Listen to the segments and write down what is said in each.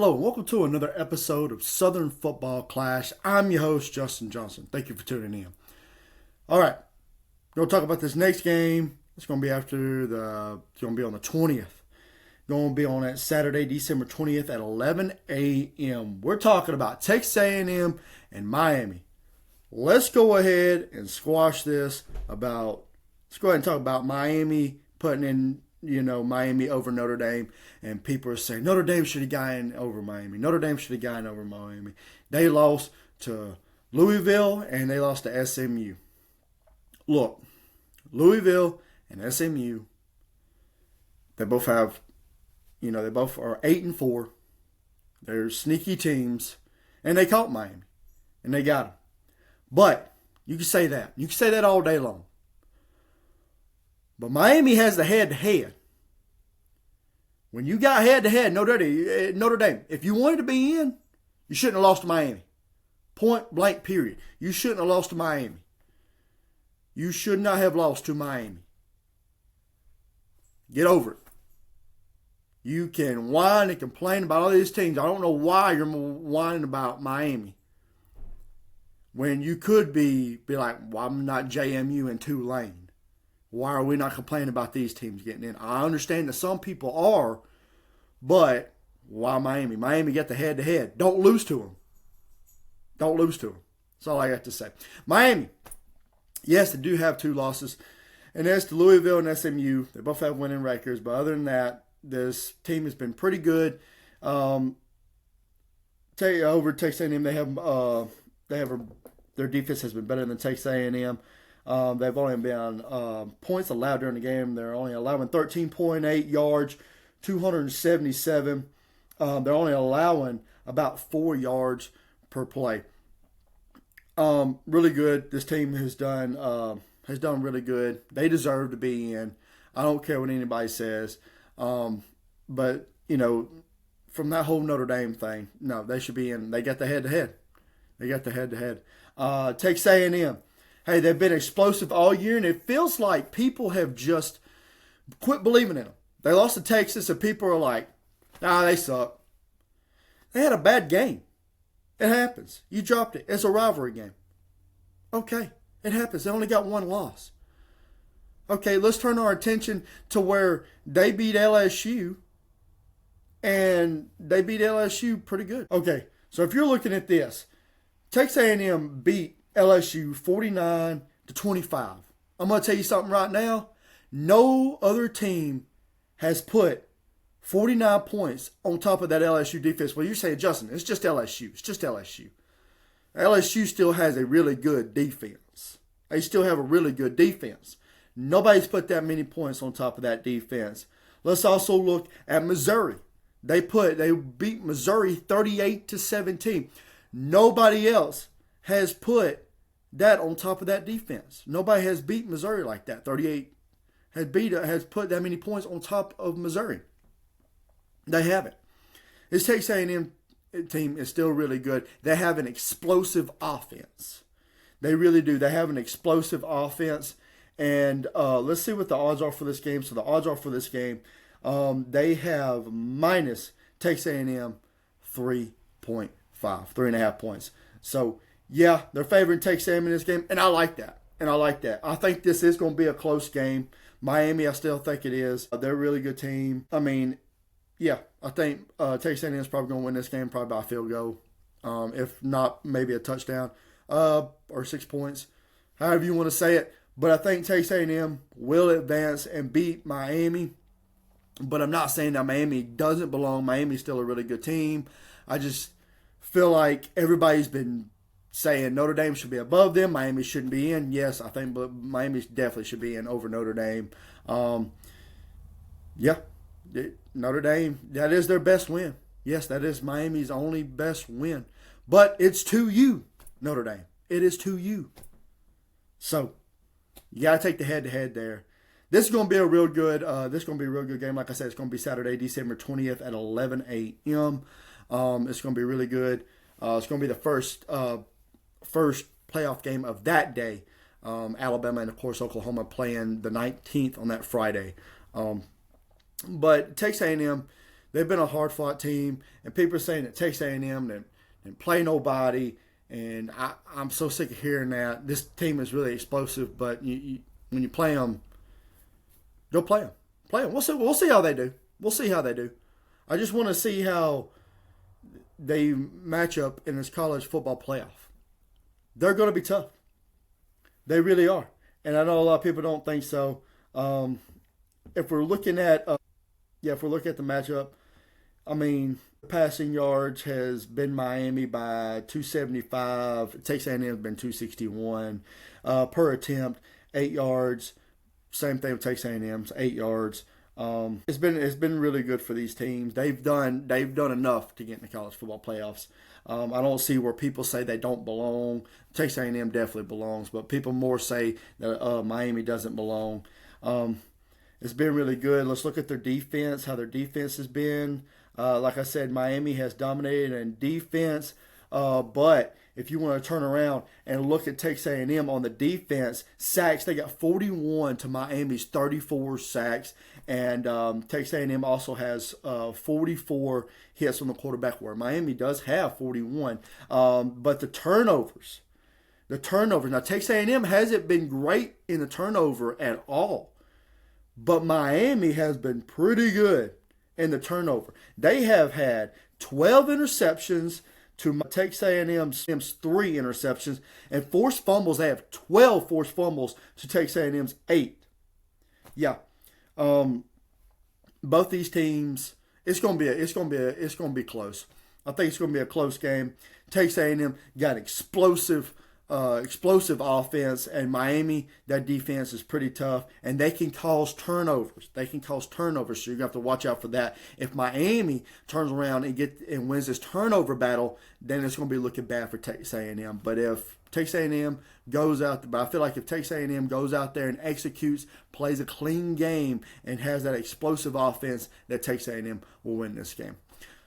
Hello and welcome to another episode of Southern Football Clash. I'm your host, Justin Johnson. Thank you for tuning in. All right, we're going to talk about this next game. It's going to be it's going to be on the 20th. Going to be on that Saturday, December 20th at 11 a.m. We're talking about Texas A&M and Miami. Let's go ahead and squash this let's go ahead and talk about Miami putting in Miami over Notre Dame, and people are saying Notre Dame should have gotten over Miami. Notre Dame should have gotten over Miami. They lost to Louisville and they lost to SMU. Look, Louisville and SMU, they both have, they both are 8-4. They're sneaky teams, and they caught Miami, and they got them. But you can say that. You can say that all day long. But Miami has the head-to-head. When you got head-to-head, Notre Dame, if you wanted to be in, you shouldn't have lost to Miami. Point blank, period. You shouldn't have lost to Miami. You should not have lost to Miami. Get over it. You can whine and complain about all these teams. I don't know why you're whining about Miami when you could be like, well, I'm not JMU and Tulane. Why are we not complaining about these teams getting in? I understand that some people are, but why Miami? Miami got the head-to-head. Don't lose to them. Don't lose to them. That's all I got to say. Miami, yes, they do have 2 losses, and that's to Louisville and SMU. They both have winning records, but other than that, this team has been pretty good. Over Texas A&M, their defense has been better than Texas A&M. They've only been points allowed during the game. They're only allowing 13.8 yards, 277. They're only allowing about 4 yards per play. Really good. This team has done really good. They deserve to be in. I don't care what anybody says. But from that whole Notre Dame thing, no, they should be in. They got the head-to-head. Texas A&M. Hey, they've been explosive all year, and it feels like people have just quit believing in them. They lost to Texas, and people are like, they suck. They had a bad game. It happens. You dropped it. It's a rivalry game. Okay, it happens. They only got 1 loss. Okay, let's turn our attention to where they beat LSU, and they beat LSU pretty good. Okay, so if you're looking at this, Texas A&M beat LSU 49-25. I'm going to tell you something right now. No other team has put 49 points on top of that LSU defense. Well, you're saying, Justin, it's just LSU. It's just LSU. LSU still has a really good defense. They still have a really good defense. Nobody's put that many points on top of that defense. Let's also look at Missouri. They beat Missouri 38-17. Nobody else has put that on top of that defense. Nobody has beat Missouri like that. 38 has put that many points on top of Missouri. They haven't. This Texas A&M team is still really good. They have an explosive offense. They really do. They have an explosive offense. And let's see what the odds are for this game. So the odds are for this game, they have minus Texas A&M 3.5 points. So yeah, they're favoring Texas A&M in this game, and I like that. I think this is going to be a close game. Miami, I still think it is. They're a really good team. I mean, yeah, I think Texas A&M is probably going to win this game, probably by a field goal. If not, maybe a touchdown or 6 points, however you want to say it. But I think Texas A&M will advance and beat Miami. But I'm not saying that Miami doesn't belong. Miami's still a really good team. I just feel like everybody's been saying Notre Dame should be above them. Miami shouldn't be in. Yes, I think Miami definitely should be in over Notre Dame. Notre Dame, that is their best win. Yes, that is Miami's only best win. But it's to you, Notre Dame. It is to you. So you got to take the head-to-head there. This is going to be a real good game. Like I said, it's going to be Saturday, December 20th at 11 a.m. It's going to be really good. It's going to be the first playoff game of that day. Alabama and, of course, Oklahoma playing the 19th on that Friday. But Texas A&M, They've been a hard-fought team, and people are saying that Texas A&M didn't play nobody, and I'm so sick of hearing that. This team is really explosive, but when you play them, go play them. Play them. We'll see how they do. We'll see how they do. I just want to see how they match up in this college football playoff. They're going to be tough. They really are. And I know a lot of people don't think so. If we're looking at the matchup, I mean, passing yards has been Miami by 275. Texas A&M has been 261 per attempt. 8 yards. Same thing with Texas A&M's 8 yards. It's been really good for these teams. They've done enough to get in the college football playoffs. I don't see where people say they don't belong. Texas A&M definitely belongs, but people more say that Miami doesn't belong. It's been really good. Let's look at their defense, how their defense has been. Like I said, Miami has dominated in defense, but if you want to turn around and look at Texas A&M on the defense, sacks, they got 41 to Miami's 34 sacks. And Texas A&M also has 44 hits from the quarterback, where Miami does have 41. But the turnovers. Now, Texas A&M hasn't been great in the turnover at all. But Miami has been pretty good in the turnover. They have had 12 interceptions to Texas A&M's 3 interceptions, and forced fumbles. They have 12 forced fumbles to Texas A&M's 8. Yeah, both these teams. It's gonna be close. I think it's gonna be a close game. Texas A&M got explosive offense, and Miami, that defense is pretty tough, and they can cause turnovers. So you're gonna have to watch out for that. If Miami turns around and wins this turnover battle, then it's gonna be looking bad for Texas A&M. But if Texas A&M goes out, but I feel like if Texas A&M goes out there and executes, plays a clean game, and has that explosive offense, that Texas A&M will win this game.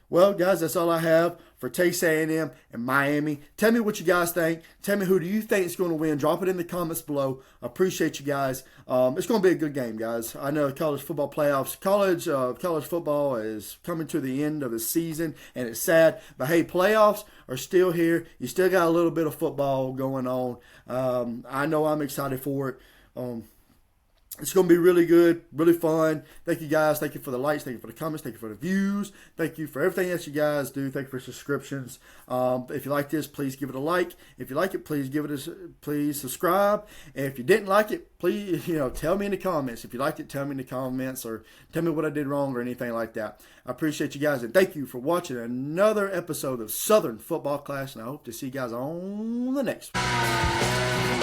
Well, guys, that's all I have for Texas A&M and Miami. Tell me what you guys think. Tell me who do you think is going to win. Drop it in the comments below. I appreciate you guys. It's going to be a good game, guys. I know college football playoffs. College football is coming to the end of the season, and it's sad. But, hey, playoffs are still here. You still got a little bit of football going on. I know I'm excited for it. It's going to be really good, really fun. Thank you, guys. Thank you for the likes. Thank you for the comments. Thank you for the views. Thank you for everything that you guys do. Thank you for subscriptions. If you like this, please give it a like. If you like it, please subscribe. And if you didn't like it, please, tell me in the comments. If you liked it, tell me in the comments, or tell me what I did wrong or anything like that. I appreciate you guys, and thank you for watching another episode of Southern Football Class, and I hope to see you guys on the next one.